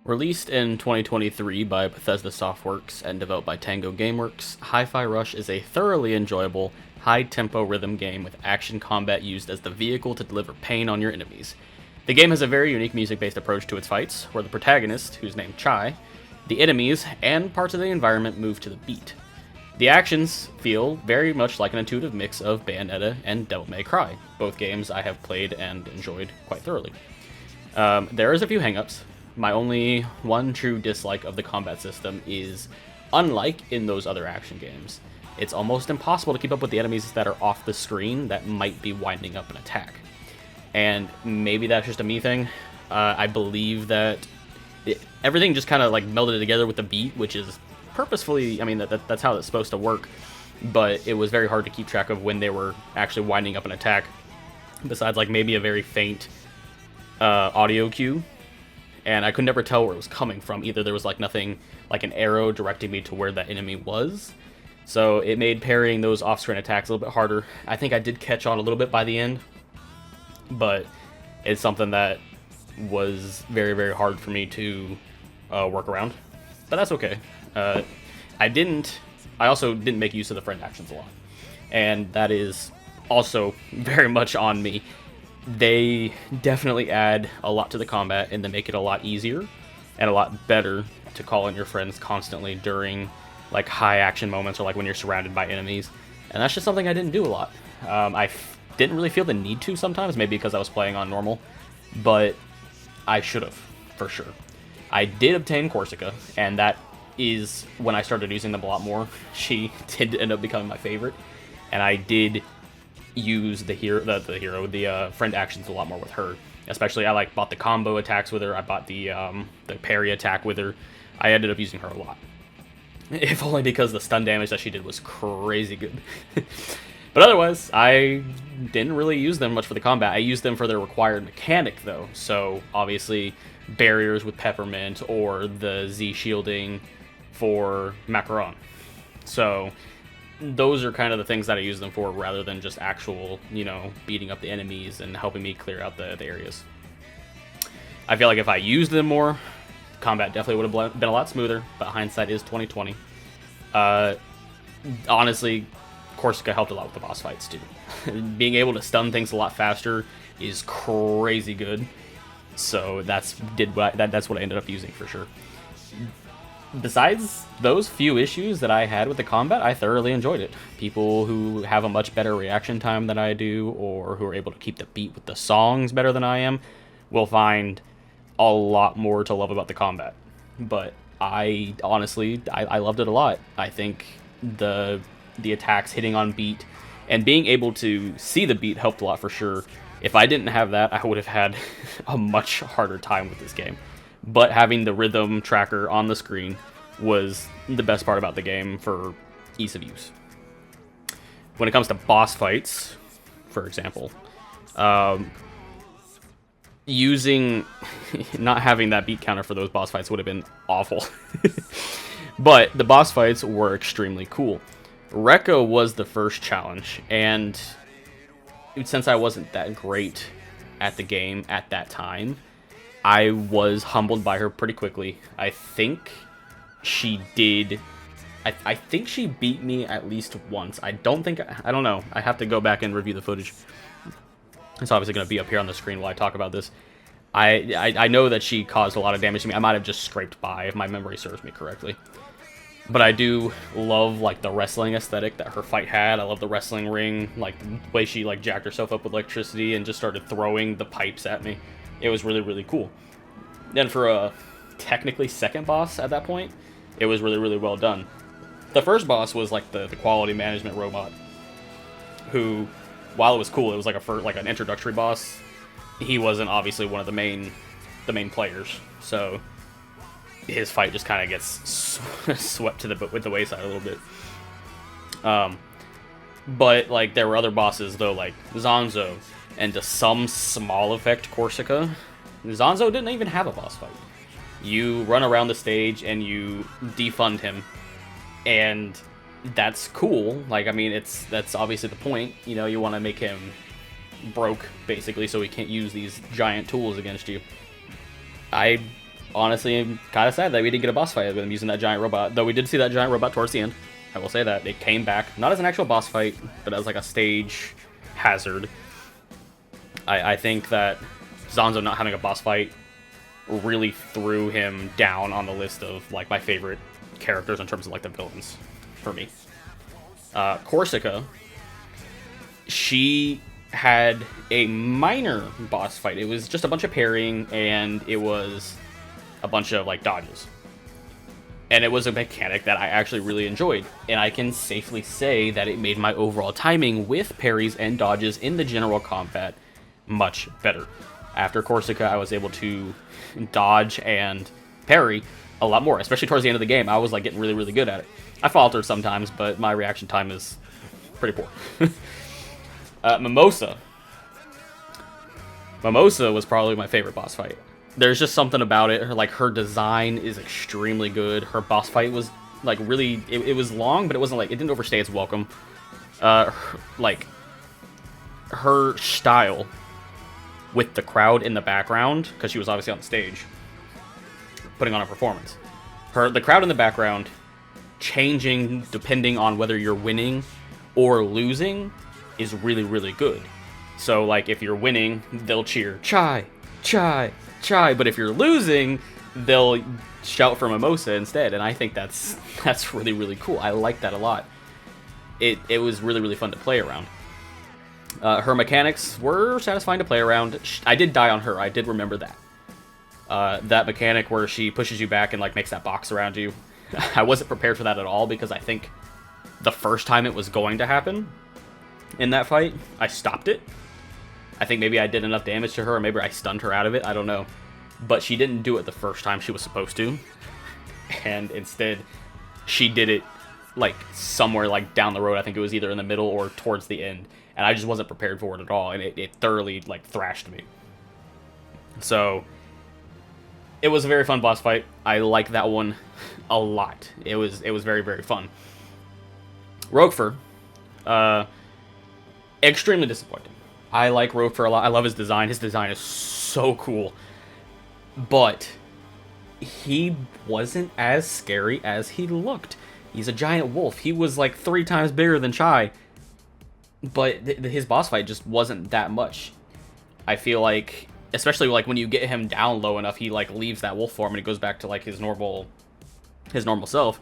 Released in 2023 by Bethesda Softworks and developed by Tango Gameworks, Hi-Fi Rush is a thoroughly enjoyable, high-tempo rhythm game with action combat used as the vehicle to deliver pain on your enemies. The game has a very unique music-based approach to its fights, where the protagonist, who's named Chai, the enemies, and parts of the environment move to the beat. The actions feel very much like an intuitive mix of Bayonetta and Devil May Cry, both games I have played and enjoyed quite thoroughly. There is a few hangups. My only one true dislike of the combat system is, unlike in those other action games, it's almost impossible to keep up with the enemies that are off the screen that might be winding up an attack. And maybe that's just a me thing. I believe that everything just kind of like melded together with the beat, which is purposefully, I mean, that's how it's supposed to work, but it was very hard to keep track of when they were actually winding up an attack, besides like maybe a very faint audio cue, and I could never tell where it was coming from. Either there was like nothing, like an arrow directing me to where that enemy was, so it made parrying those off-screen attacks a little bit harder. I think I did catch on a little bit by the end, but it's something that was very, very hard for me to work around, but that's okay. I also didn't make use of the friend actions a lot, and that is also very much on me. They definitely add a lot to the combat, and they make it a lot easier and a lot better to call in your friends constantly during like high action moments or like when you're surrounded by enemies, and that's just something I didn't do a lot. Didn't really feel the need to sometimes, maybe because I was playing on normal, but I should have, for sure. I did obtain Corsica, and that is when I started using them a lot more. She did end up becoming my favorite, and I did use the friend actions a lot more with her. Especially, I bought the combo attacks with her. I bought the parry attack with her. I ended up using her a lot, if only because the stun damage that she did was crazy good. But otherwise, I didn't really use them much for the combat. I used them for their required mechanic, though. So obviously, barriers with Peppermint or the Z shielding for Macaron. So those are kind of the things that I use them for, rather than just actual, beating up the enemies and helping me clear out the areas. I feel like if I used them more, combat definitely would have been a lot smoother, but hindsight is 2020. Honestly, Corsica helped a lot with the boss fights too. Being able to stun things a lot faster is crazy good. So that's what I ended up using for sure. Besides those few issues that I had with the combat, I thoroughly enjoyed it. People who have a much better reaction time than I do, or who are able to keep the beat with the songs better than I am, will find a lot more to love about the combat. But I honestly loved it a lot. I think the attacks hitting on beat and being able to see the beat helped a lot for sure. If I didn't have that, I would have had a much harder time with this game. But having the rhythm tracker on the screen was the best part about the game for ease of use. When it comes to boss fights, for example, not having that beat counter for those boss fights would have been awful. But the boss fights were extremely cool. Rekka was the first challenge, and since I wasn't that great at the game at that time, I was humbled by her pretty quickly. I think she did. I think she beat me at least once. I don't know. I have to go back and review the footage. It's obviously going to be up here on the screen while I talk about this. I know that she caused a lot of damage to me. I might have just scraped by, if my memory serves me correctly. But I do love the wrestling aesthetic that her fight had. I love the wrestling ring, the way she jacked herself up with electricity and just started throwing the pipes at me. It was really, really cool. Then for a technically second boss at that point, it was really, really well done. The first boss was the quality management robot, who, while it was cool, it was an introductory boss. He wasn't obviously one of the main players, so his fight just kind of gets swept with the wayside a little bit. But there were other bosses though, like Zanzo, and to some small effect Corsica. Zanzo didn't even have a boss fight. You run around the stage and you defund him, and that's cool. That's obviously the point. You want to make him broke, basically, so he can't use these giant tools against you. I honestly am kind of sad that we didn't get a boss fight with him using that giant robot. Though we did see that giant robot towards the end. I will say that. It came back, not as an actual boss fight, but as like a stage hazard. I think that Zanzo not having a boss fight really threw him down on the list of like my favorite characters in terms of like the villains for me. Corsica, she had a minor boss fight. It was just a bunch of parrying, and it was a bunch of like dodges. And it was a mechanic that I actually really enjoyed, and I can safely say that it made my overall timing with parries and dodges in the general combat much better. After Corsica, I was able to dodge and parry a lot more, especially towards the end of the game. I was like getting really, really good at it. I faltered sometimes, but my reaction time is pretty poor. Mimosa. Mimosa was probably my favorite boss fight. There's just something about it. Her design is extremely good. Her boss fight was like really, it was long, but it wasn't like, it didn't overstay its welcome. Her style with the crowd in the background, because she was obviously on the stage putting on a performance. The crowd in the background changing depending on whether you're winning or losing is really, really good. So like if you're winning, they'll cheer chai, chai, chai, but if you're losing, they'll shout for Mimosa instead, and I think that's really, really cool. I like that a lot. It was really, really fun to play around. Her mechanics were satisfying to play around. I did die on her, I did remember that. That mechanic where she pushes you back and like makes that box around you. I wasn't prepared for that at all, because I think the first time it was going to happen in that fight, I stopped it. I think maybe I did enough damage to her, or maybe I stunned her out of it, I don't know. But she didn't do it the first time she was supposed to. And instead, she did it like somewhere like down the road. I think it was either in the middle or towards the end. And I just wasn't prepared for it at all, and it thoroughly like thrashed me. So it was a very fun boss fight. I like that one a lot. It was very, very fun. Roquefort, extremely disappointing. I like Roquefort a lot. I love his design. His design is so cool. But he wasn't as scary as he looked. He's a giant wolf. He was like 3 times bigger than Chai. But his boss fight just wasn't that much. I feel like, especially like when you get him down low enough, he like leaves that wolf form and he goes back to like his normal self.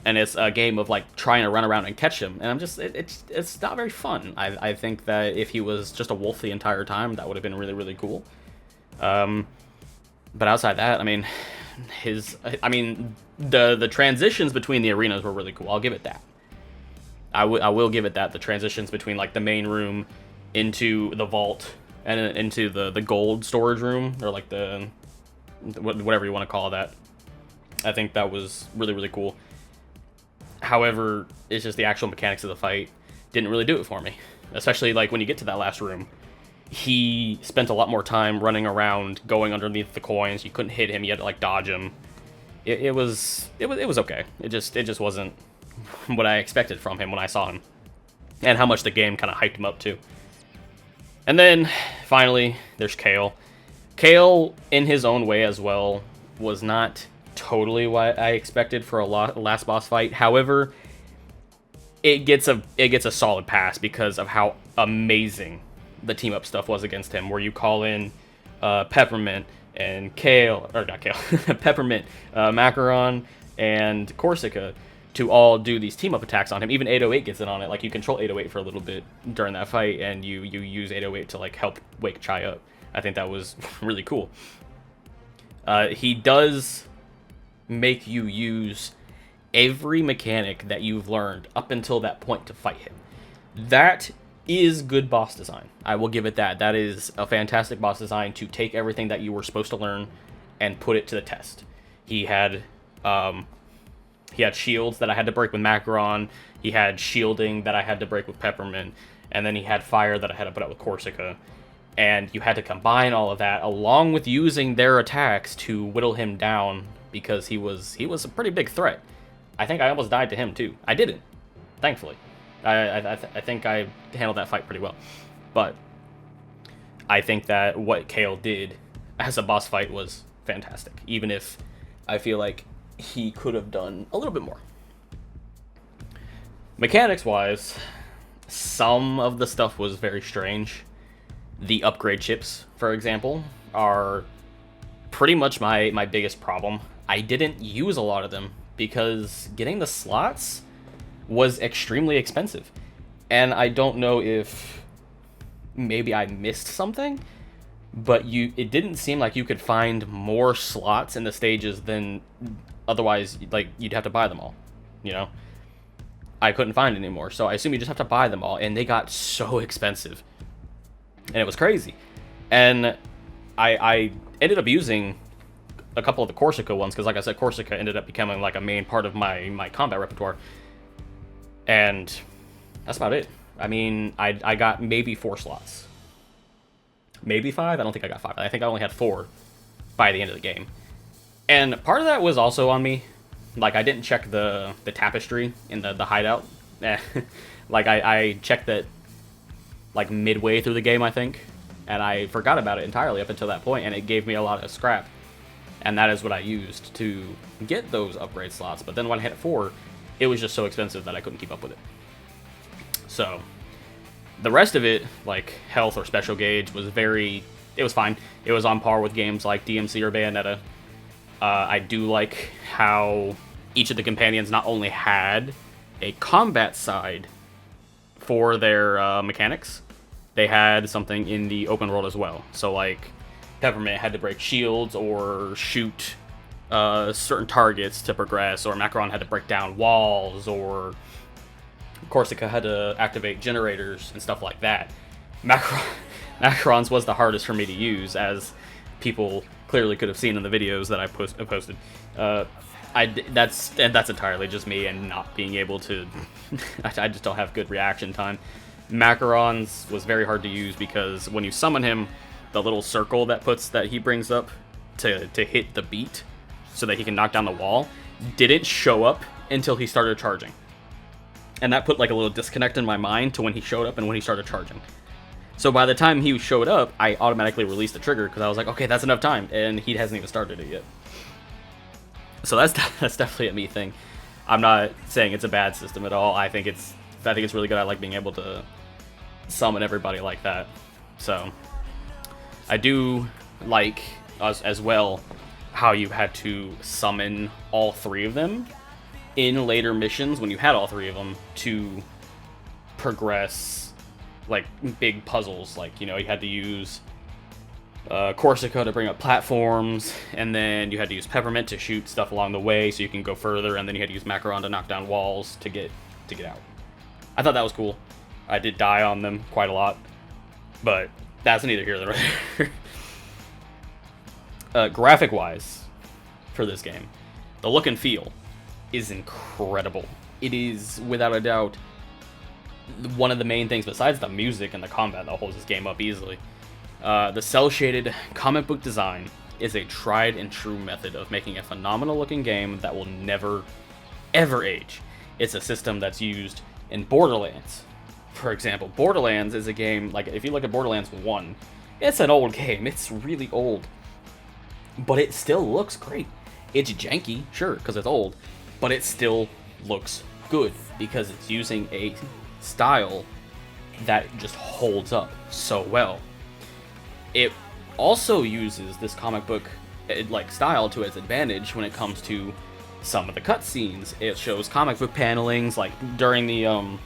And it's a game of like trying to run around and catch him, and I'm just it's not very fun. I think that if he was just a wolf the entire time, that would have been really, really cool. But outside that, I mean, the transitions between the arenas were really cool. I'll give it that. I will give it that. The transitions between like the main room into the vault and into the gold storage room, or like the whatever you want to call that. I think that was really, really cool. However, it's just the actual mechanics of the fight didn't really do it for me. Especially like when you get to that last room, he spent a lot more time running around, going underneath the coins. You couldn't hit him; you had to like dodge him. It was okay. It just wasn't what I expected from him when I saw him, and how much the game kind of hyped him up too. And then finally, there's Kale. Kale, in his own way as well, was not totally what I expected for a last boss fight. However, it gets a solid pass because of how amazing the team up stuff was against him, where you call in Peppermint and Kale, or not Kale, Peppermint, Macaron, and Corsica to all do these team up attacks on him. Even 808 gets in on it. Like you control 808 for a little bit during that fight, and you use 808 to like help wake Chai up. I think that was really cool. He does make you use every mechanic that you've learned up until that point to fight him. That is good boss design. I will give it that. That is a fantastic boss design to take everything that you were supposed to learn and put it to the test. He had shields that I had to break with Macaron. He had shielding that I had to break with Peppermint, and then he had fire that I had to put out with Corsica. And you had to combine all of that along with using their attacks to whittle him down, because he was a pretty big threat. I think I almost died to him too. I didn't, thankfully. I think I handled that fight pretty well. But I think that what Kale did as a boss fight was fantastic, even if I feel like he could have done a little bit more. Mechanics-wise, some of the stuff was very strange. The upgrade chips, for example, are pretty much my biggest problem. I didn't use a lot of them because getting the slots was extremely expensive. And I don't know if maybe I missed something, but it didn't seem like you could find more slots in the stages than otherwise, like, you'd have to buy them all, you know? I couldn't find any more, so I assume you just have to buy them all, and they got so expensive. And it was crazy. And I ended up using a couple of the Corsica ones, because like I said, Corsica ended up becoming like a main part of my combat repertoire. And that's about it. I mean, I got maybe 4 slots. Maybe 5? I don't think I got 5. I think I only had 4 by the end of the game. And part of that was also on me. Like, I didn't check the tapestry in the hideout. Like, I checked that, like, midway through the game, I think. And I forgot about it entirely up until that point, and it gave me a lot of scrap. And that is what I used to get those upgrade slots. But then when I hit 4, it was just so expensive that I couldn't keep up with it. So, the rest of it, like health or special gauge, it was fine. It was on par with games like DMC or Bayonetta. I do like how each of the companions not only had a combat side for their mechanics, they had something in the open world as well. So, like, Peppermint had to break shields or shoot certain targets to progress, or Macaron had to break down walls, or Corsica had to activate generators and stuff like that. Macaron's was the hardest for me to use, as people clearly could have seen in the videos that I posted. That's entirely just me and not being able to. I just don't have good reaction time. Macaron's was very hard to use because when you summon him, the little circle that he brings up to hit the beat so that he can knock down the wall didn't show up until he started charging. And that put like a little disconnect in my mind to when he showed up and when he started charging. So by the time he showed up, I automatically released the trigger because I was like, okay, that's enough time, and he hasn't even started it yet. So that's definitely a me thing. I'm not saying it's a bad system at all. I think it's really good. I like being able to summon everybody like that. So I do like as well how you had to summon all 3 of them in later missions when you had all 3 of them to progress like big puzzles. Like, you know, you had to use Corsica to bring up platforms, and then you had to use Peppermint to shoot stuff along the way so you can go further, and then you had to use Macaron to knock down walls to get out. I thought that was cool. I did die on them quite a lot, but that's neither here nor there. Graphic-wise, for this game, the look and feel is incredible. It is, without a doubt, one of the main things, besides the music and the combat, that holds this game up easily. The cel-shaded comic book design is a tried and true method of making a phenomenal looking game that will never, ever age. It's a system that's used in Borderlands. For example, Borderlands is a game, like, if you look at Borderlands 1, it's an old game. It's really old. But it still looks great. It's janky, sure, because it's old, but it still looks good because it's using a style that just holds up so well. It also uses this comic book like style to its advantage when it comes to some of the cutscenes. It shows comic book panelings, like during the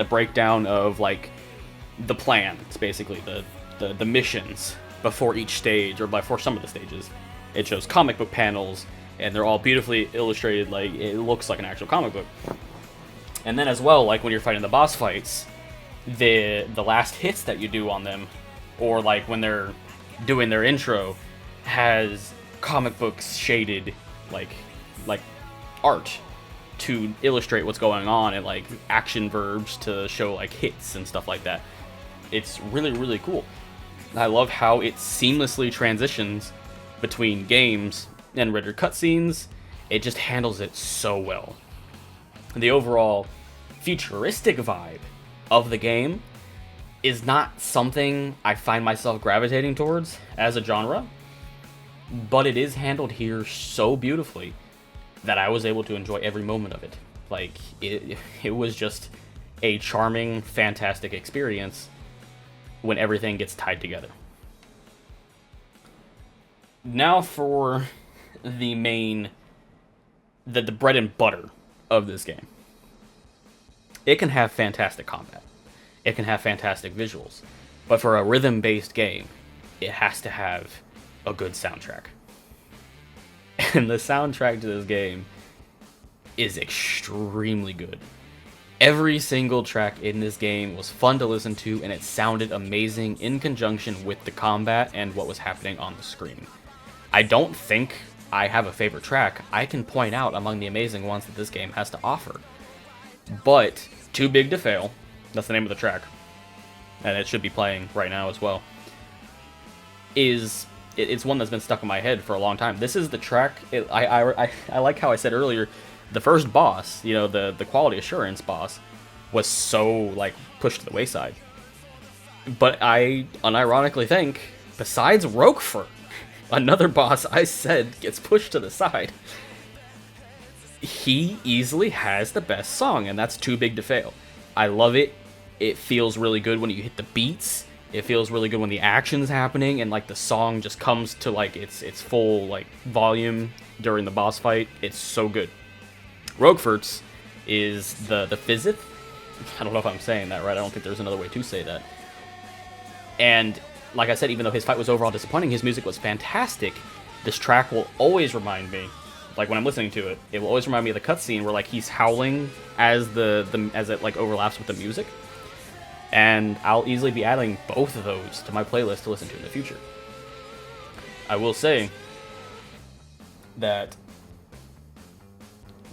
breakdown of like the plans, basically the missions before each stage or before some of the stages. It shows comic book panels, and they're all beautifully illustrated. Like, it looks like an actual comic book. And then as well, like when you're fighting the boss fights, the last hits that you do on them, or like when they're doing their intro, has comic books shaded like art to illustrate what's going on, and like action verbs to show like hits and stuff like that. It's really, really cool. I love how it seamlessly transitions between games and rendered cutscenes. It just handles it so well. The overall futuristic vibe of the game is not something I find myself gravitating towards as a genre. but it is handled here so beautifully that I was able to enjoy every moment of it. Like, it was just a charming, fantastic experience when everything gets tied together. Now for the main, the bread and butter of this game. It can have fantastic combat. It can have fantastic visuals. But for a rhythm-based game, it has to have a good soundtrack. And the soundtrack to this game is extremely good. Every single track in this game was fun to listen to, and it sounded amazing in conjunction with the combat and what was happening on the screen. I don't think I have a favorite track I can point out among the amazing ones that this game has to offer. But Too Big to Fail, that's the name of the track, and it should be playing right now as well, it's one that's been stuck in my head for a long time. This is the track, I like how I said earlier, the first boss, you know, the quality assurance boss, was so, like, pushed to the wayside. But I unironically think, besides Roquefort, another boss I said gets pushed to the side, he easily has the best song, and that's Too Big to Fail. I love it. It feels really good when you hit the beats. It feels really good when the action's happening, and, like, the song just comes to, like, its full, like, volume during the boss fight. It's so good. Roquefort's is the Fizzith. I don't know if I'm saying that right. I don't think there's another way to say that. And like I said, even though his fight was overall disappointing, his music was fantastic. This track will always remind me, like when I'm listening to it, it will always remind me of the cutscene where like he's howling as as it like overlaps with the music. And I'll easily be adding both of those to my playlist to listen to in the future. I will say that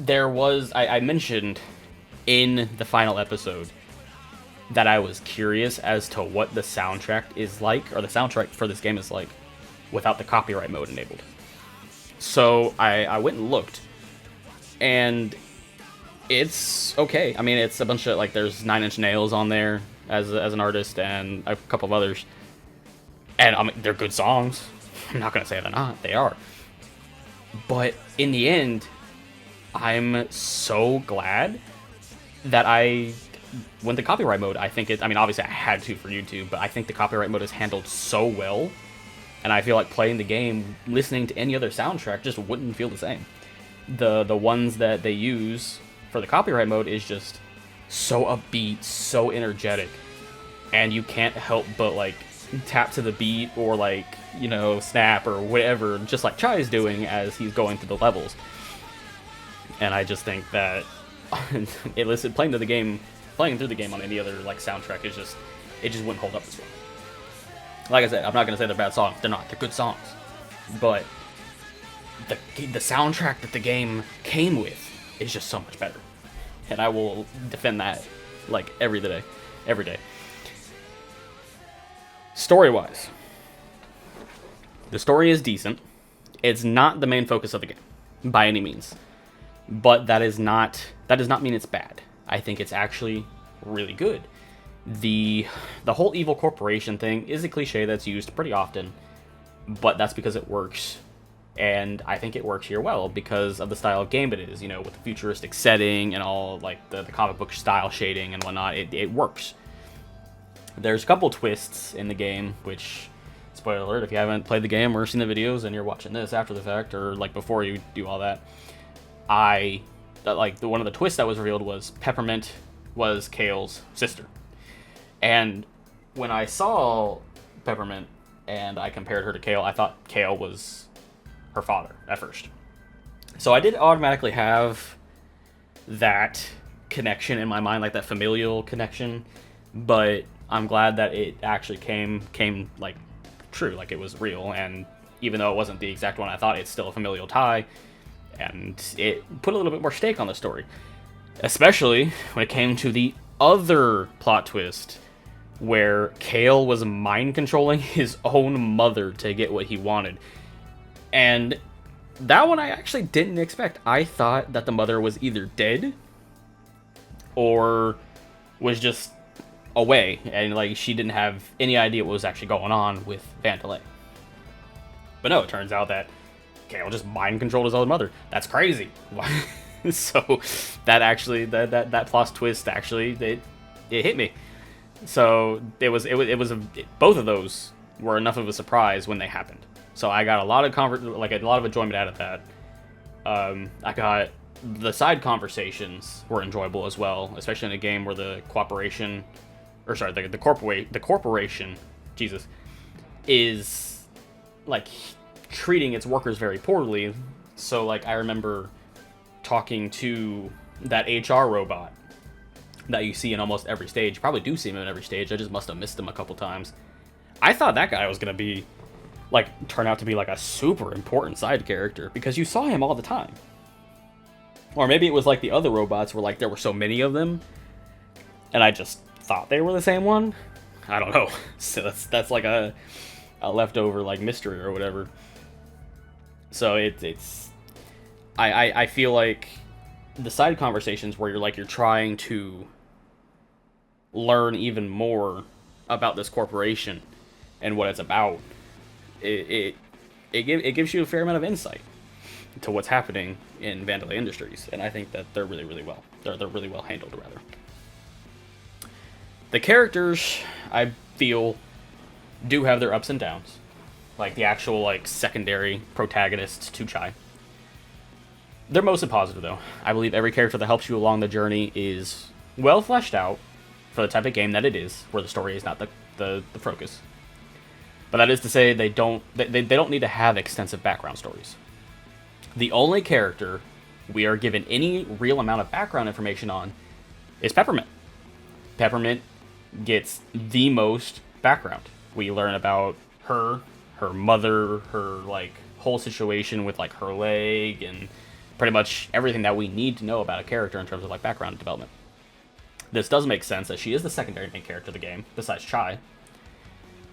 there was, I mentioned in the final episode that I was curious as to what the soundtrack is like, or the soundtrack for this game is like, without the copyright mode enabled. So I went and looked, and it's okay. I mean, it's a bunch of, like, there's 9 Inch Nails on there as an artist, and a couple of others. And I mean, they're good songs. I'm not going to say they're not. They are. But in the end, I'm so glad that I went the copyright mode. I think I mean, obviously I had to for YouTube, but I think the copyright mode is handled so well, and I feel like playing the game, listening to any other soundtrack just wouldn't feel the same. The ones that they use for the copyright mode is just so upbeat, so energetic, and you can't help but like tap to the beat or like, you know, snap or whatever, just like Chai's doing as he's going through the levels. And I just think that playing through the game on any other like soundtrack is just, it just wouldn't hold up as well. Like I said, I'm not gonna say they're bad songs. They're not. They're good songs. But the soundtrack that the game came with is just so much better, and I will defend that like every day. Story-wise, the story is decent. It's not the main focus of the game by any means, but that does not mean it's bad. I think it's actually really good. The whole evil corporation thing is a cliche that's used pretty often, but that's because it works, and I think it works here well because of the style of game it is, you know, with the futuristic setting and all like the comic book style shading and whatnot. It works. There's a couple twists in the game, which, spoiler alert, if you haven't played the game or seen the videos and you're watching this after the fact or like before you do all that, one of the twists that was revealed was Peppermint was Kale's sister. And when I saw Peppermint and I compared her to Kale, I thought Kale was her father at first. So I did automatically have that connection in my mind, like that familial connection, but I'm glad that it actually came like true, like it was real, and even though it wasn't the exact one I thought, it's still a familial tie, and it put a little bit more stake on the story, especially when it came to the other plot twist where Kale was mind controlling his own mother to get what he wanted. And that one I actually didn't expect. I thought that the mother was either dead or was just away, and like she didn't have any idea what was actually going on with Vandelay. But no, it turns out that Kale just mind controlled his own mother. That's crazy. So that plot twist actually it hit me. So both of those were enough of a surprise when they happened. So I got a lot of enjoyment out of that. I got the side conversations were enjoyable as well, especially in a game where the corporation, Jesus, is like treating its workers very poorly. So like I remember talking to that HR robot that you see in almost every stage. You probably do see him in every stage. I just must have missed him a couple times. I thought that guy was gonna be turn out to be like a super important side character because you saw him all the time. Or maybe it was like the other robots where like there were so many of them and I just thought they were the same one. I don't know. So that's like a leftover like mystery or whatever. So I feel like the side conversations where you're trying to learn even more about this corporation and what it's about, it gives you a fair amount of insight to what's happening in Vandalay Industries, and I think that they're really really well handled. Rather, the characters I feel do have their ups and downs, like the actual secondary protagonists to Chai. They're mostly positive though. I believe every character that helps you along the journey is well fleshed out for the type of game that it is, where the story is not the focus. But that is to say, they don't need to have extensive background stories. The only character we are given any real amount of background information on is Peppermint. Peppermint gets the most background. We learn about her mother, her whole situation with her leg, and pretty much everything that we need to know about a character in terms of background development. This does make sense that she is the secondary main character of the game, besides Chai.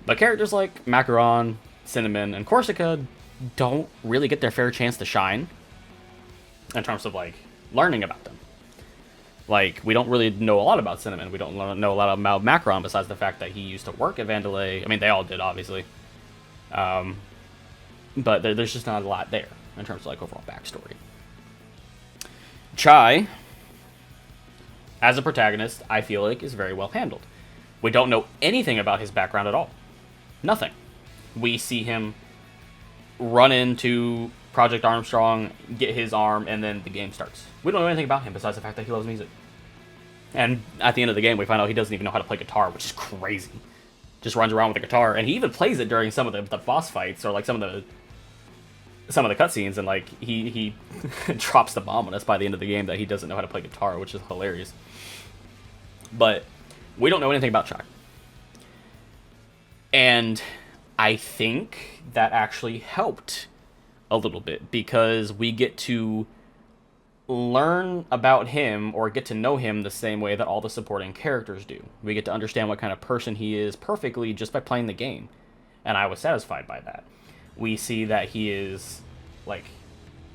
But characters like Macaron, Cinnamon, and Corsica don't really get their fair chance to shine in terms of learning about them. We don't really know a lot about Cinnamon. We don't know a lot about Macaron besides the fact that he used to work at Vandalay. I mean, they all did, obviously. But there's just not a lot there in terms of overall backstory. Chai, as a protagonist, I feel like is very well handled. We don't know anything about his background at all. Nothing. We see him run into Project Armstrong, get his arm, and then the game starts. We don't know anything about him besides the fact that he loves music. And at the end of the game, we find out he doesn't even know how to play guitar, which is crazy. Just runs around with a guitar, and he even plays it during some of the boss fights or some of the cutscenes, and he drops the bomb on us by the end of the game that he doesn't know how to play guitar, which is hilarious. But we don't know anything about Chai. And I think that actually helped a little bit because we get to learn about him or get to know him the same way that all the supporting characters do. We get to understand what kind of person he is perfectly just by playing the game. And I was satisfied by that. We see that he is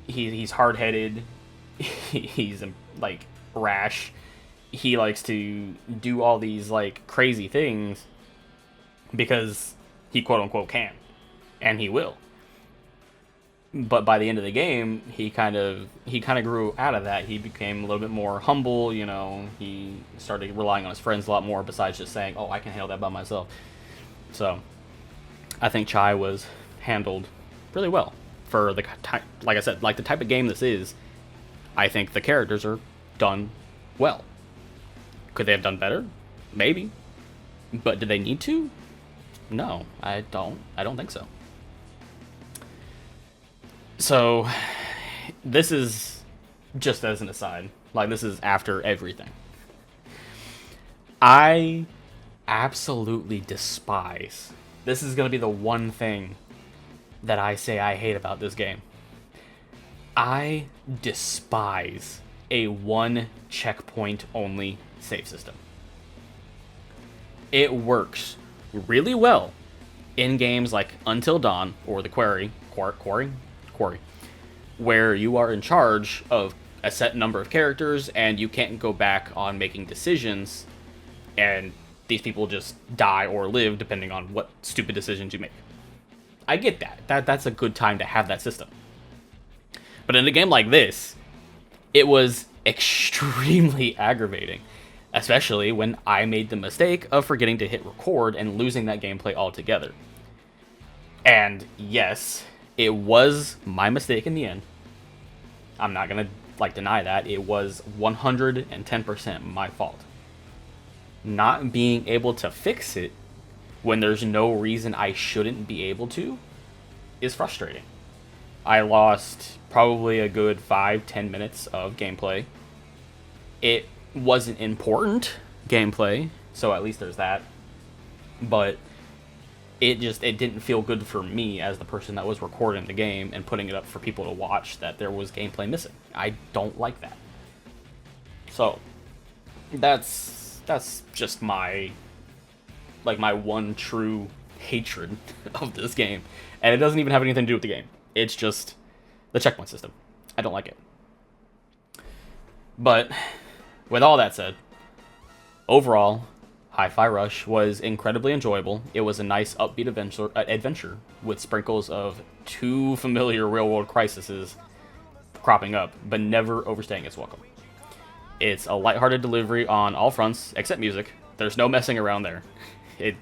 he's hard-headed, he's rash, he likes to do all these crazy things because he quote-unquote can, and he will. But by the end of the game, he kind of grew out of that. He became a little bit more humble, he started relying on his friends a lot more besides just saying, oh, I can handle that by myself. So I think Chai was handled really well for the type, like I said, the type of game this is. I think the characters are done well. Could they have done better? Maybe. But did they need to? No, I don't think so. So, this is just as an aside. This is after everything. I absolutely despise. This is going to be the one thing that I say I hate about this game. I despise a one checkpoint only save system. It works really well in games like Until Dawn or the Quarry, where you are in charge of a set number of characters and you can't go back on making decisions, and these people just die or live depending on what stupid decisions you make. I get that. That's a good time to have that system. But in a game like this, it was extremely aggravating, especially when I made the mistake of forgetting to hit record and losing that gameplay altogether. And yes, it was my mistake in the end. I'm not gonna deny that. It was 110% my fault. Not being able to fix it when there's no reason I shouldn't be able to is frustrating. I lost probably a good 5-10 minutes of gameplay. It wasn't important gameplay, so at least there's that. But it didn't feel good for me as the person that was recording the game and putting it up for people to watch that there was gameplay missing. I don't like that. So that's just my one true hatred of this game. And it doesn't even have anything to do with the game. It's just the checkpoint system. I don't like it. But with all that said, overall, Hi-Fi Rush was incredibly enjoyable. It was a nice upbeat adventure with sprinkles of two familiar real-world crises cropping up, but never overstaying its welcome. It's a lighthearted delivery on all fronts, except music. There's no messing around there.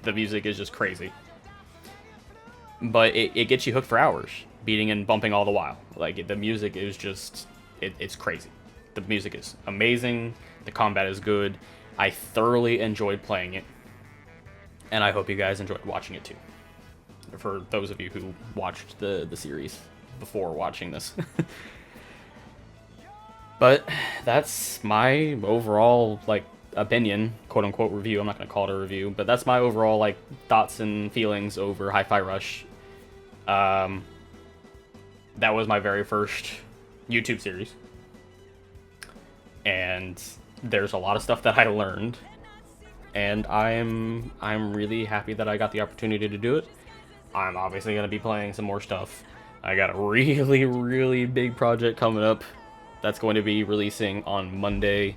The music is just crazy. But it gets you hooked for hours, beating and bumping all the while. The music is just, it's crazy. The music is amazing. The combat is good. I thoroughly enjoyed playing it. And I hope you guys enjoyed watching it too. For those of you who watched the series before watching this. But that's my overall, opinion, quote-unquote review. I'm not going to call it a review, but that's my overall, thoughts and feelings over Hi-Fi Rush. That was my very first YouTube series. And there's a lot of stuff that I learned. And I'm really happy that I got the opportunity to do it. I'm obviously going to be playing some more stuff. I got a really, really big project coming up that's going to be releasing on Monday.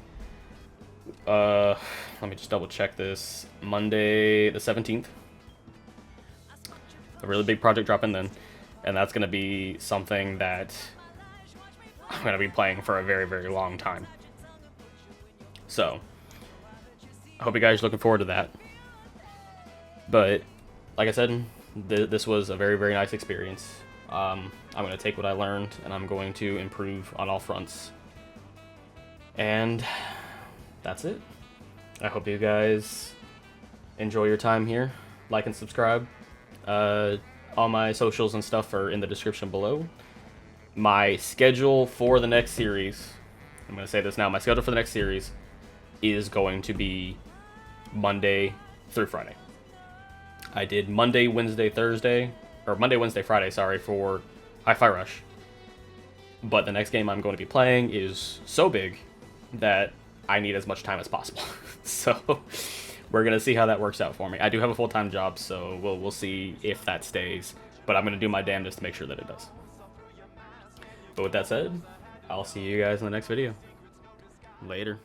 Let me just double check this. Monday the 17th. A really big project dropping then. And that's going to be something that I'm going to be playing for a very, very long time. So, I hope you guys are looking forward to that. But, like I said, this was a very, very nice experience. I'm going to take what I learned, and I'm going to improve on all fronts. And that's it. I hope you guys enjoy your time here. Like and subscribe. All my socials and stuff are in the description below. My schedule for the next series, I'm going to say this now, my schedule for the next series is going to be Monday through Friday. I did Monday, Wednesday, Friday, sorry, for Hi-Fi Rush. But the next game I'm going to be playing is so big that I need as much time as possible. So we're going to see how that works out for me. I do have a full-time job, so we'll see if that stays. But I'm going to do my damnedest to make sure that it does. But with that said, I'll see you guys in the next video. Later.